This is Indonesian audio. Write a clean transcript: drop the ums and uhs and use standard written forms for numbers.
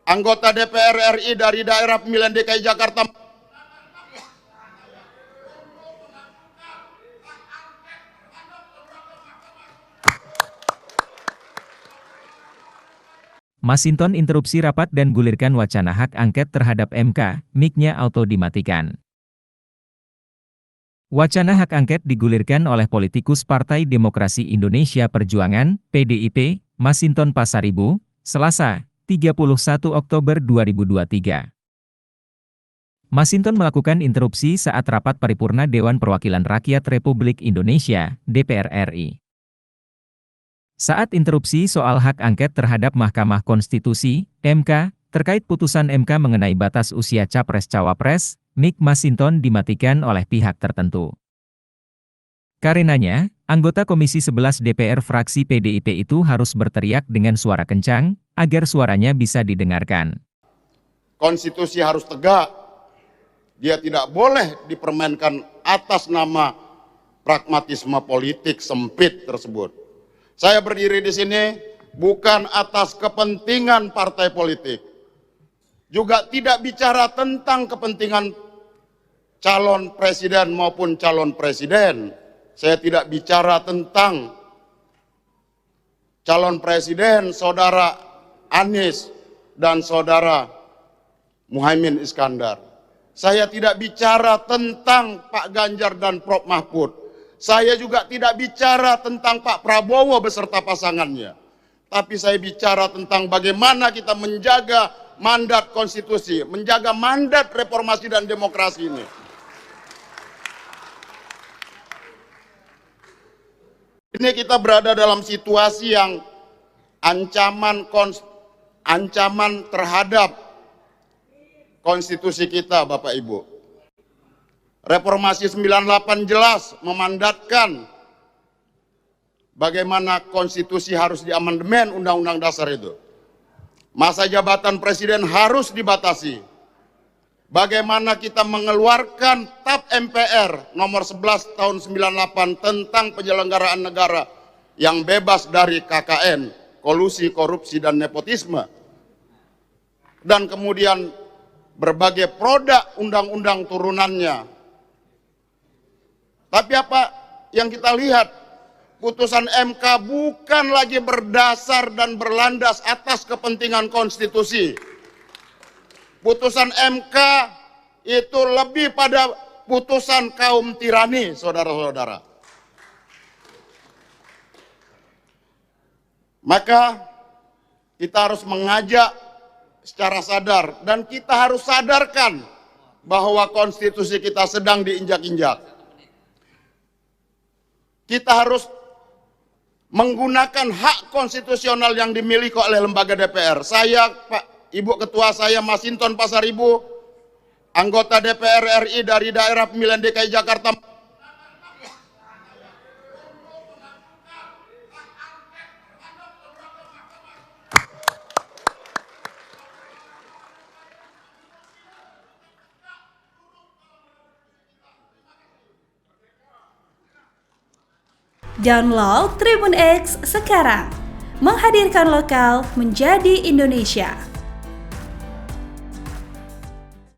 anggota DPR RI dari daerah pemilihan DKI Jakarta Masinton interupsi rapat dan gulirkan wacana hak angket terhadap MK, mic-nya auto dimatikan. Wacana hak angket digulirkan oleh politikus Partai Demokrasi Indonesia Perjuangan, PDIP, Masinton Pasaribu, Selasa, 31 Oktober 2023. Masinton melakukan interupsi saat rapat paripurna Dewan Perwakilan Rakyat Republik Indonesia, DPR RI. Saat interupsi soal hak angket terhadap Mahkamah Konstitusi, MK, terkait putusan MK mengenai batas usia Capres-Cawapres, mic Masinton dimatikan oleh pihak tertentu. Karenanya, anggota Komisi 11 DPR fraksi PDIP itu harus berteriak dengan suara kencang, agar suaranya bisa didengarkan. konstitusi harus tegak. Dia tidak boleh dipermainkan atas nama pragmatisme politik sempit tersebut. Saya berdiri di sini bukan atas kepentingan partai politik. Juga tidak bicara tentang kepentingan calon presiden maupun calon presiden. Saya tidak bicara tentang calon presiden saudara Anies dan saudara Muhaimin Iskandar. Saya tidak bicara tentang Pak Ganjar dan Prof Mahfud. Saya juga tidak bicara tentang Pak Prabowo beserta pasangannya. Tapi saya bicara tentang bagaimana kita menjaga mandat konstitusi, menjaga mandat reformasi dan demokrasi ini. Ini kita berada dalam situasi yang ancaman terhadap konstitusi kita, Bapak Ibu. Reformasi 98 jelas memandatkan bagaimana konstitusi harus diamandemen Undang-Undang Dasar itu. Masa jabatan presiden harus dibatasi. Bagaimana kita mengeluarkan TAP MPR nomor 11 tahun 98 tentang penyelenggaraan negara yang bebas dari KKN, kolusi, korupsi, dan nepotisme. Dan kemudian berbagai produk undang-undang turunannya. Tapi apa yang kita lihat, putusan MK bukan lagi berdasar dan berlandas atas kepentingan konstitusi. Putusan MK itu lebih pada putusan kaum tirani, saudara-saudara. Maka kita harus mengajak secara sadar dan kita harus sadarkan bahwa konstitusi kita sedang diinjak-injak. Kita harus menggunakan hak konstitusional yang dimiliki oleh lembaga DPR. Saya, Pak Ibu Ketua saya, Masinton Pasaribu, anggota DPR RI dari daerah pemilihan DKI Jakarta. Download Tribun X sekarang, menghadirkan lokal menjadi Indonesia.